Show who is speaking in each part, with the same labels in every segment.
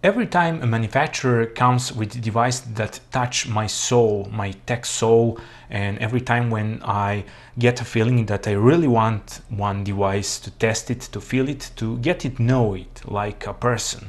Speaker 1: Every time a manufacturer comes with a device that touch my soul, my tech soul, and every time when I get a feeling that I really want one device to test it, to feel it, to get it, know it like a person.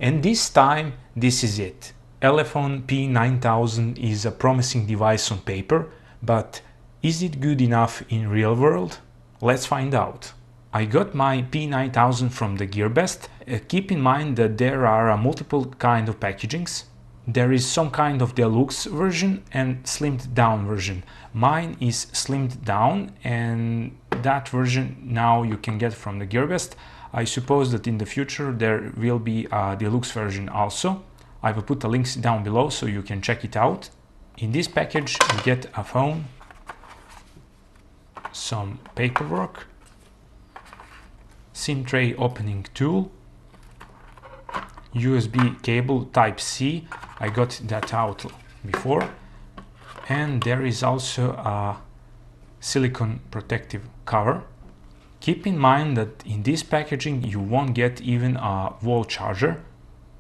Speaker 1: And this time, this is it. Elephone P9000 is a promising device on paper, but is it good enough in real world? Let's find out. I got my P9000 from the GearBest. Keep in mind that there are multiple kind of packagings. There is some kind of deluxe version and slimmed down version. Mine is slimmed down, and that version now you can get from the GearBest. I suppose that in the future there will be a deluxe version also. I will put the links down below so you can check it out. In this package you get a phone, some paperwork, SIM tray opening tool, USB cable Type-C, I got that out before, and there is also a silicone protective cover. Keep in mind that in this packaging you won't get even a wall charger.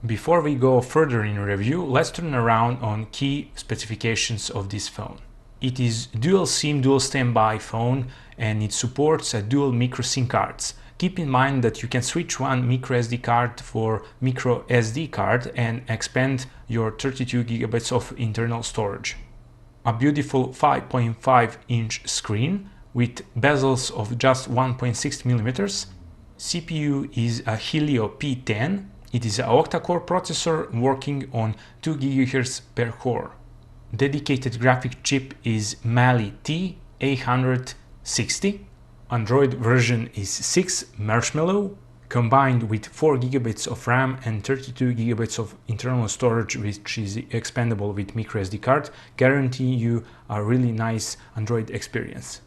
Speaker 1: Before we go further in review, let's turn around on key specifications of this phone. It is dual SIM, dual standby phone, and it supports a dual micro SIM cards. Keep in mind that you can switch one micro SD card for micro SD card and expand your 32 GB of internal storage. A beautiful 5.5-inch screen with bezels of just 1.6 mm. CPU is a Helio P10. It is an octa-core processor working on 2 GHz per core. Dedicated graphic chip is Mali T860. Android version is 6 Marshmallow, combined with 4 GB of RAM and 32 GB of internal storage, which is expandable with microSD card, guarantee you a really nice Android experience.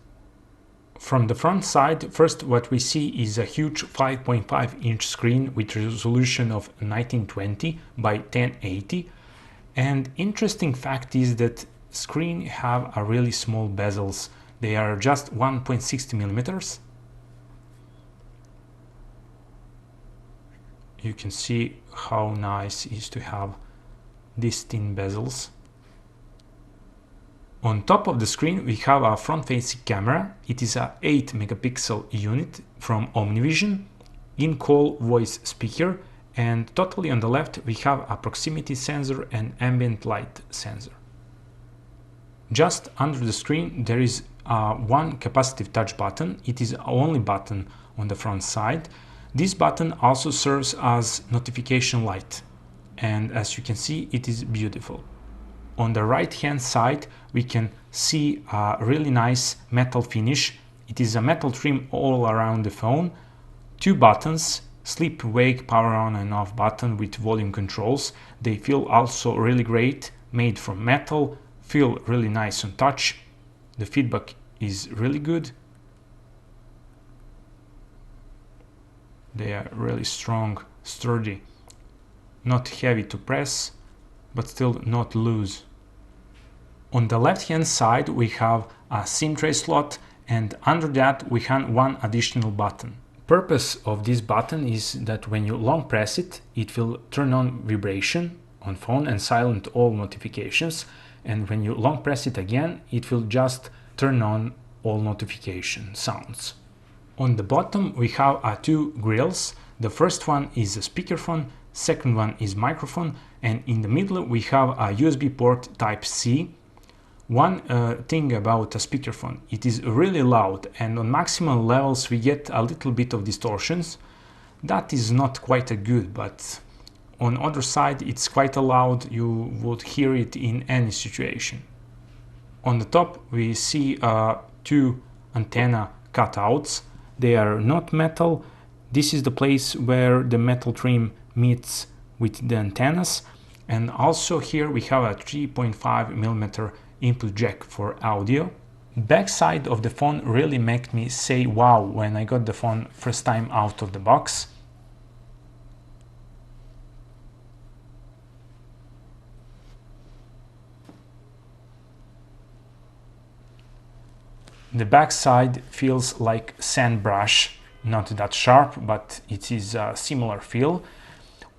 Speaker 1: From the front side, first what we see is a huge 5.5-inch screen with resolution of 1920 by 1080. And interesting fact is that screen have a really small bezels. They are just 1.60 mm. You can see how nice it is to have these thin bezels. On top of the screen we have a front-facing camera. It is a 8 megapixel unit from OmniVision, in-call voice speaker, and totally on the left we have a proximity sensor and ambient light sensor. Just under the screen there is one capacitive touch button. It is the only button on the front side. This button also serves as notification light, and as you can see it is beautiful. On the right hand side we can see a really nice metal finish. It is a metal trim all around the phone. Two buttons, sleep, wake, power on and off button with volume controls. They feel also really great, made from metal, feel really nice on touch. The feedback is really good. They are really strong, sturdy, not heavy to press, but still not loose. On the left hand side we have a SIM tray slot, and under that we have one additional button. Purpose of this button is that when you long press it, it will turn on vibration on phone and silent all notifications, and when you long press it again, it will just turn on all notification sounds. On the bottom we have two grills. The first one is a speakerphone, second one is microphone, and in the middle we have a USB port Type-C. One thing about a speakerphone, it is really loud, and on maximum levels we get a little bit of distortions. That is not quite a good, but on other side it's quite loud, you would hear it in any situation. On the top we see two antenna cutouts. They are not metal. This is the place where the metal trim meets with the antennas, and also here we have a 3.5 mm input jack for audio. Back side of the phone really made me say wow when I got the phone first time out of the box. The back side feels like sand brush, not that sharp, but it is a similar feel.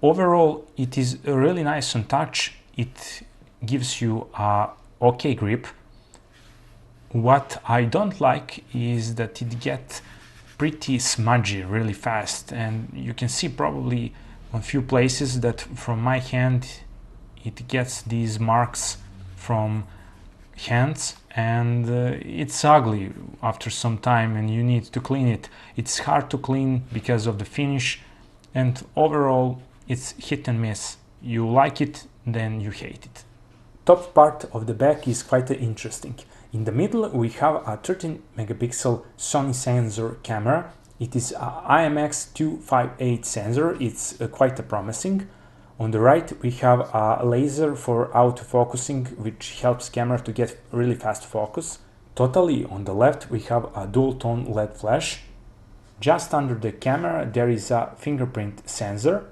Speaker 1: Overall, it is really nice on touch. It gives you a okay grip. What I don't like is that it gets pretty smudgy really fast, and you can see probably on a few places that from my hand it gets these marks from hands, and it's ugly after some time and you need to clean it. It's hard to clean because of the finish, and overall it's hit and miss. You like it, then you hate it. Top part of the back is quite interesting. In the middle we have a 13 megapixel Sony sensor camera. It is a IMX258 sensor. It's quite promising. On the right we have a laser for autofocusing, which helps camera to get really fast focus. Totally on the left we have a dual tone LED flash. Just under the camera there is a fingerprint sensor.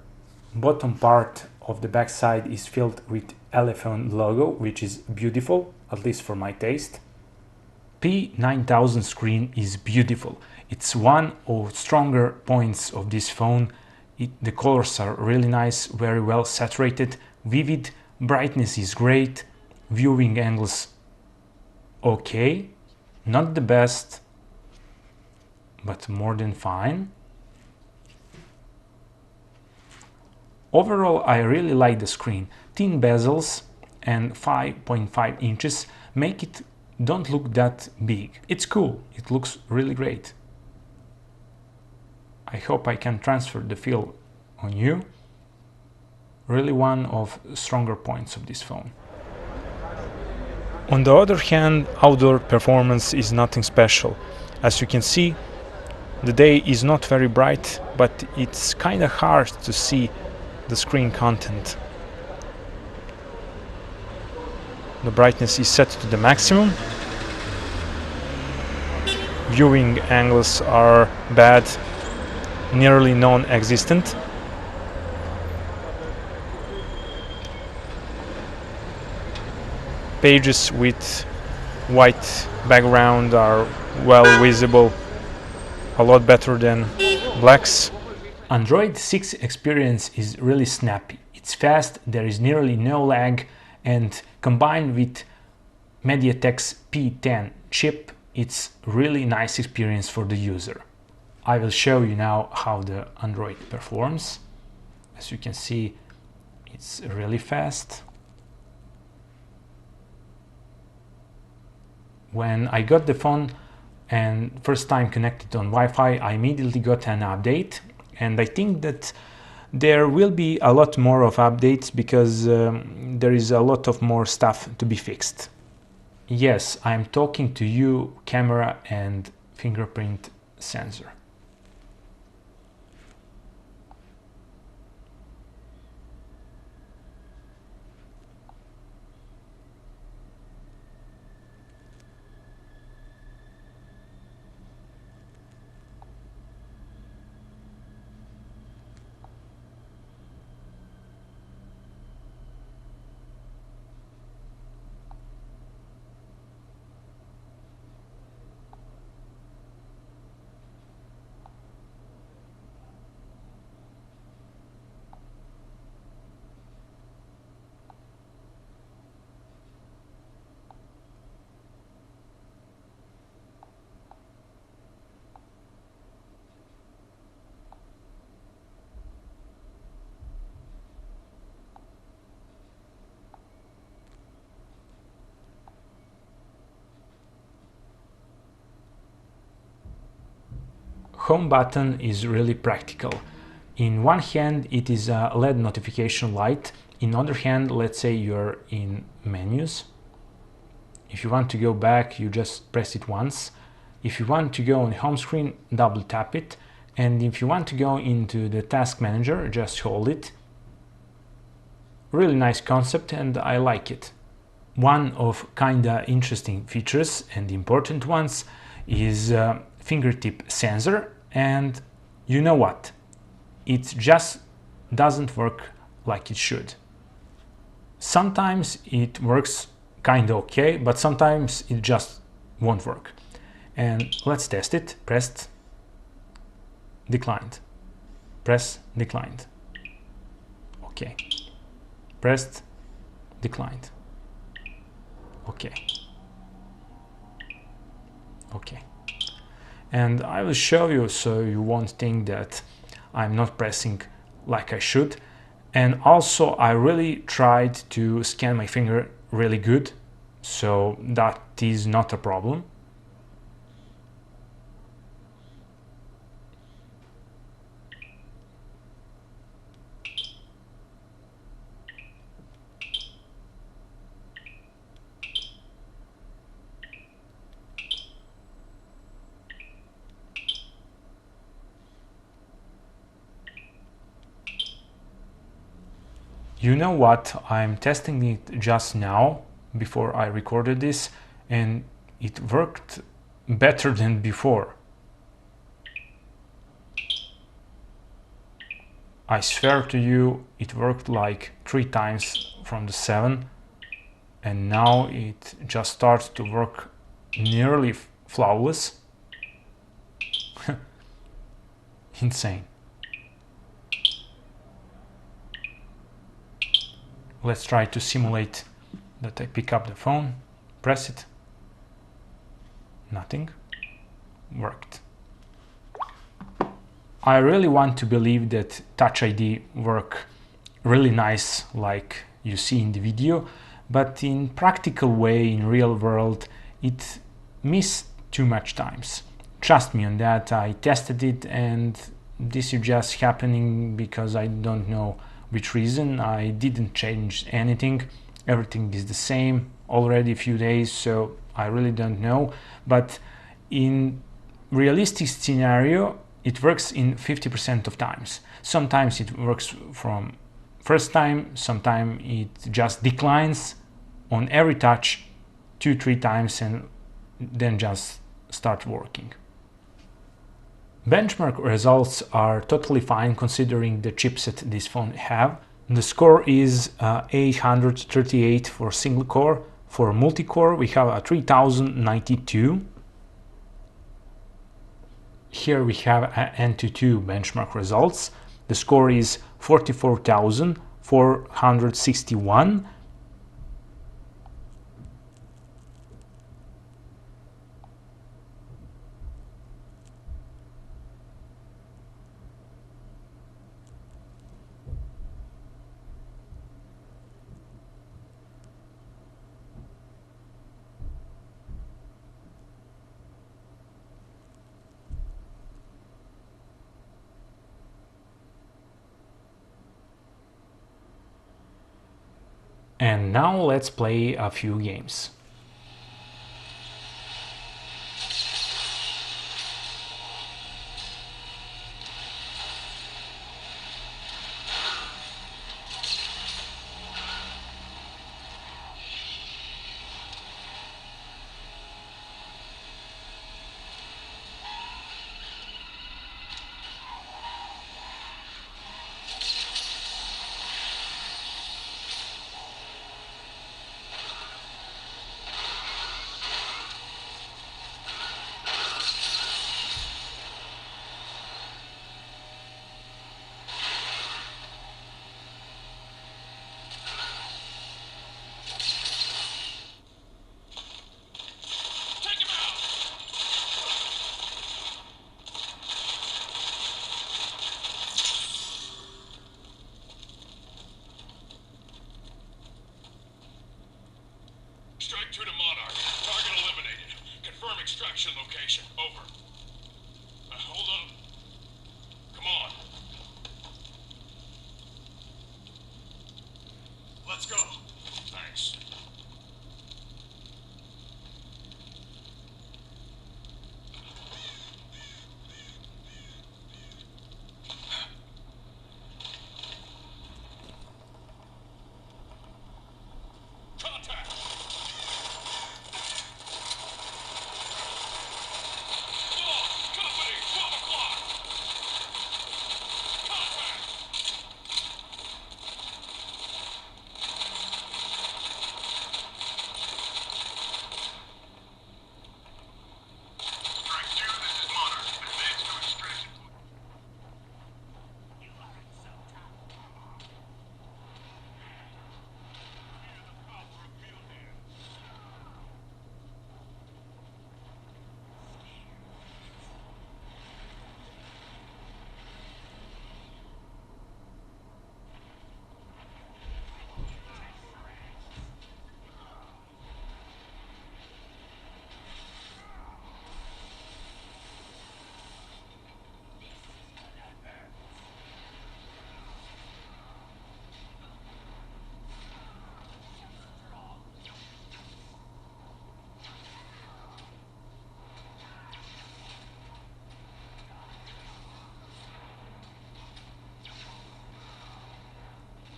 Speaker 1: Bottom part of the back side is filled with Elephone logo, which is beautiful, at least for my taste. P9000 screen is beautiful. It's one of stronger points of this phone. The colors are really nice, very well saturated, vivid, brightness is great, viewing angles okay, not the best, but more than fine. Overall, I really like the screen. Thin bezels and 5.5 inches make it don't look that big. It's cool, it looks really great. I hope I can transfer the feel on you. Really one of stronger points of this phone. On the other hand, outdoor performance is nothing special. As you can see, the day is not very bright, but it's kinda hard to see the screen content. The brightness is set to the maximum. Viewing angles are bad, nearly non-existent. Pages with white background are well visible, a lot better than blacks. Android 6 experience is really snappy. It's fast, there is nearly no lag, and combined with MediaTek's P10 chip, it's really nice experience for the user. I will show you now how the Android performs. As you can see, it's really fast. When I got the phone and first time connected on Wi-Fi, I immediately got an update. And I think that there will be a lot more of updates because there is a lot of more stuff to be fixed. Yes, I'm talking to you, camera and fingerprint sensor. Home button is really practical. In one hand it is a LED notification light, in other hand, let's say you're in menus. If you want to go back, you just press it once. If you want to go on home screen, double tap it, and if you want to go into the task manager, just hold it. Really nice concept and I like it. One of kinda interesting features and important ones is fingertip sensor, and you know what? It just doesn't work like it should. Sometimes it works kinda okay, but sometimes it just won't work. And let's test it. Pressed, declined, press, declined. Okay. Pressed, declined. Okay. Okay. And I will show you so you won't think that I'm not pressing like I should. And also I really tried to scan my finger really good, so that is not a problem. You know what, I'm testing it just now before I recorded this, and it worked better than before. I swear to you, it worked like 3 times from the 7, and now it just starts to work nearly flawless. Insane. Let's try to simulate that I pick up the phone, press it, nothing, worked. I really want to believe that Touch ID work really nice like you see in the video, but in practical way, in real world, it missed too much times. Trust me on that, I tested it and this is just happening because I don't know which reason. I didn't change anything, everything is the same already a few days, so I really don't know. But in realistic scenario, it works in 50% of times. Sometimes it works from first time, sometimes it just declines on every touch 2-3 times and then just start working. Benchmark results are totally fine considering the chipset this phone have. The score is 838 for single core. For multi-core we have a 3092. Here we have an N22 benchmark results. The score is 44,461. And now let's play a few games.
Speaker 2: Strike 2 to Monarch. Target eliminated. Confirm extraction location. Over. Hold on. Come on. Let's go. Thanks. Contact! Company, 12 o'clock! Contact!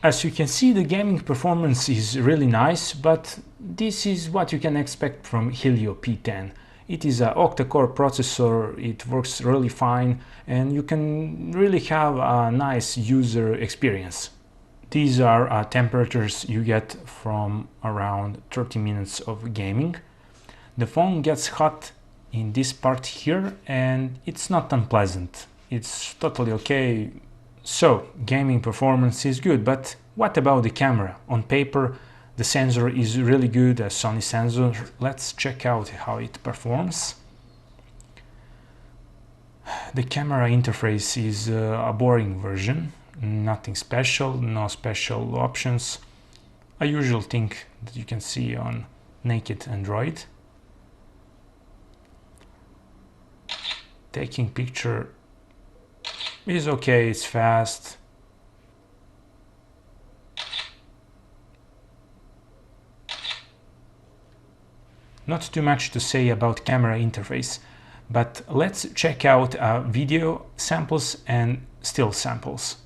Speaker 1: As you can see, the gaming performance is really nice, but this is what you can expect from Helio P10. It is an octa-core processor, it works really fine, and you can really have a nice user experience. These are temperatures you get from around 30 minutes of gaming. The phone gets hot in this part here, and it's not unpleasant. It's totally okay. So, gaming performance is good, but what about the camera? On paper, the sensor is really good, a Sony sensor. Let's check out how it performs. The camera interface is a boring version, nothing special, no special options. A usual thing that you can see on naked Android. Taking picture is okay, it's fast. Not too much to say about camera interface, but let's check out video samples and still samples.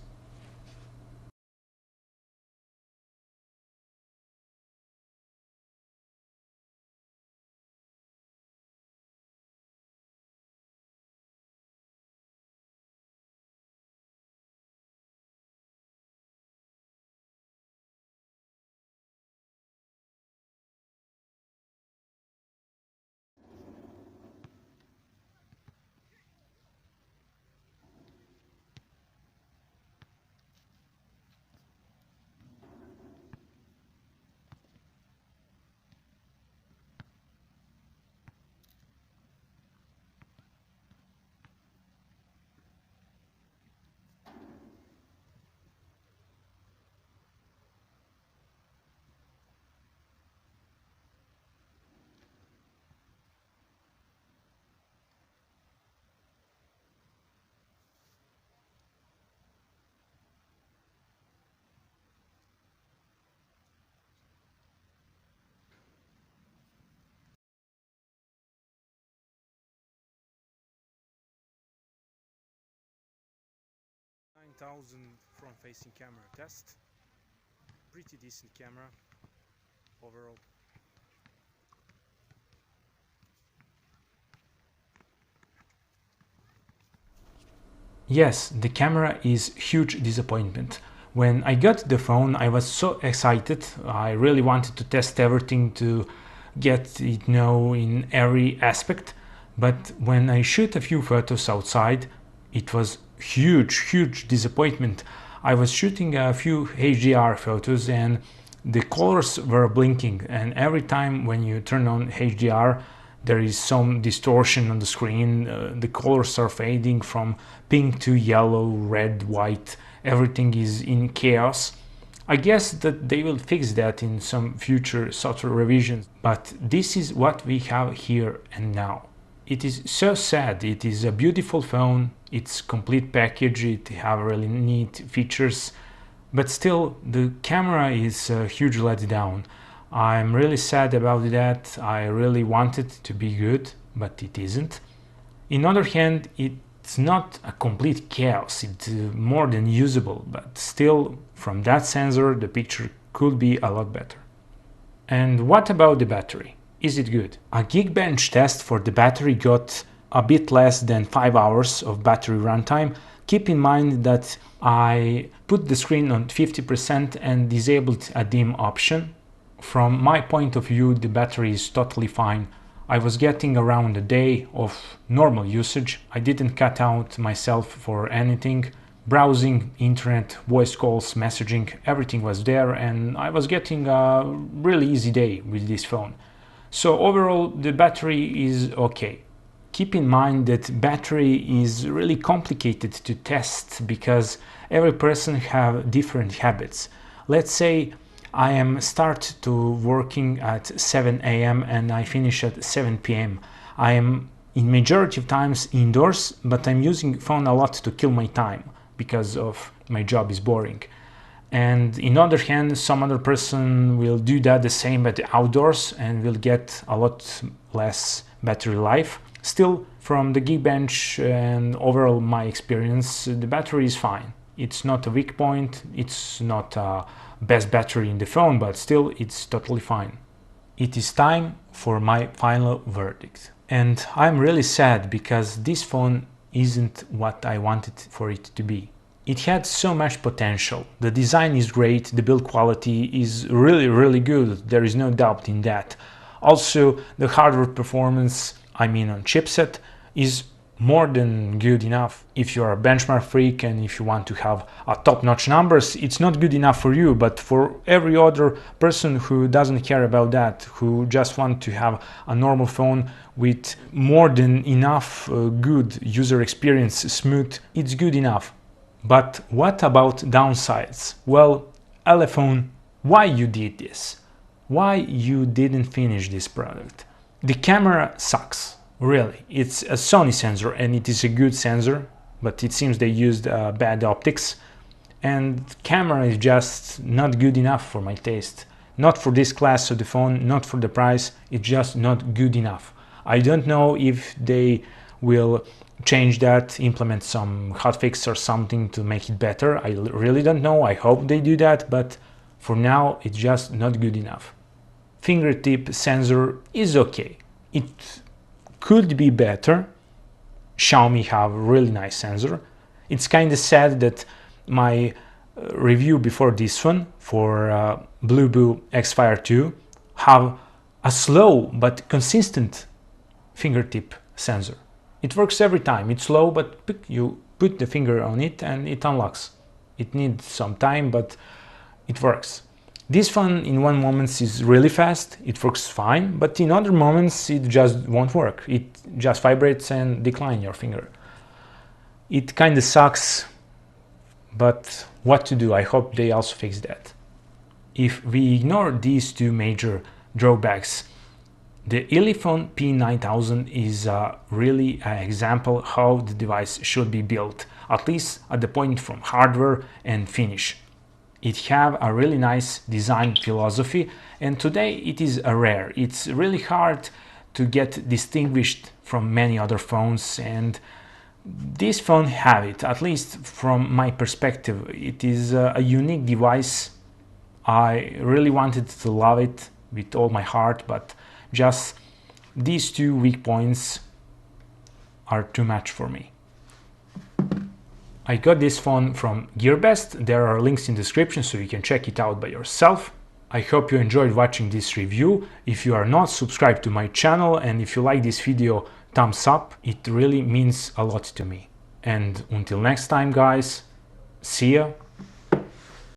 Speaker 1: Front-facing camera test. Pretty decent camera overall. Yes, the camera is huge disappointment. When I got the phone, I was so excited. I really wanted to test everything to get it know in every aspect. But when I shoot a few photos outside, it was huge disappointment. I was shooting a few HDR photos and the colors were blinking, and every time when you turn on HDR there is some distortion on the screen. The colors are fading from pink to yellow, red, white. Everything is in chaos. I guess that they will fix that in some future software revisions, but this is what we have here and now. It is so sad. It is a beautiful phone, it's complete package, it have really neat features, but still the camera is a huge letdown. I'm really sad about that. I really want it to be good, but it isn't. On the other hand, it's not a complete chaos, it's more than usable, but still, from that sensor, the picture could be a lot better. And what about the battery? Is it good? A Geekbench test for the battery got a bit less than 5 hours of battery runtime. Keep in mind that I put the screen on 50% and disabled a dim option. From my point of view, the battery is totally fine. I was getting around a day of normal usage. I didn't cut out myself for anything. Browsing, internet, voice calls, messaging, everything was there, and I was getting a really easy day with this phone. So overall, the battery is okay. Keep in mind that battery is really complicated to test because every person have different habits. Let's say I am start to working at 7 a.m. and I finish at 7 p.m. I am in majority of times indoors, but I'm using phone a lot to kill my time because of my job is boring. And in other hand, some other person will do that the same but outdoors and will get a lot less battery life. Still, from the Geekbench and overall my experience, the battery is fine. It's not a weak point, it's not best battery in the phone, but still it's totally fine. It is time for my final verdict. And I'm really sad because this phone isn't what I wanted for it to be. It had so much potential. The design is great, the build quality is really good, there is no doubt in that. Also, the hardware performance, I mean on chipset, is more than good enough. If you're a benchmark freak and if you want to have a top-notch numbers, it's not good enough for you, but for every other person who doesn't care about that, who just want to have a normal phone with more than enough good user experience, smooth, it's good enough. But what about downsides? Well, Elephone, why you did this? Why you didn't finish this product? The camera sucks, really. It's a Sony sensor and it is a good sensor, but it seems they used bad optics, and the camera is just not good enough for my taste. Not for this class of the phone, not for the price, it's just not good enough. I don't know if they will change that, implement some hotfix or something to make it better. I really don't know. I hope they do that, but for now it's just not good enough. Fingertip sensor is okay. It could be better. Xiaomi have a really nice sensor. It's kind of sad that my review before this one for Blueboo X-Fire 2 have a slow but consistent fingertip sensor. It works every time. It's slow, but you put the finger on it and it unlocks. It needs some time, but it works. This one in one moment is really fast, it works fine, but in other moments it just won't work. It just vibrates and declines your finger. It kind of sucks, but what to do? I hope they also fix that. If we ignore these two major drawbacks, the Elephone P9000 is really an example how the device should be built, at least at the point from hardware and finish. It have a really nice design philosophy, and today it is a rare. It's really hard to get distinguished from many other phones, and this phone have it, at least from my perspective. It is a unique device. I really wanted to love it with all my heart, but just these two weak points are too much for me. I got this phone from GearBest. There are links in the description so you can check it out by yourself. I hope you enjoyed watching this review. If you are not subscribed to my channel and if you like this video, thumbs up. It really means a lot to me. And until next time, guys, see ya.